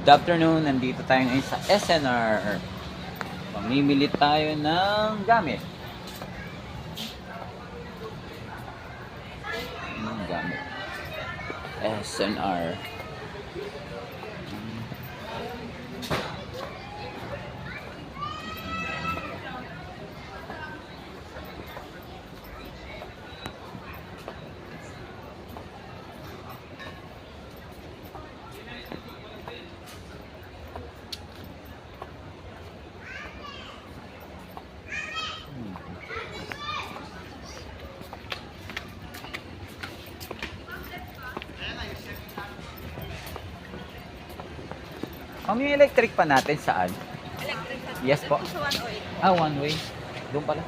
Good afternoon, nandito tayo ngayon sa SNR. Mamimili tayo ng gamit. Gamit. SNR. Yung electric pa natin saan? Electric. Yes po. Ito sa 108. One way. Doon pala.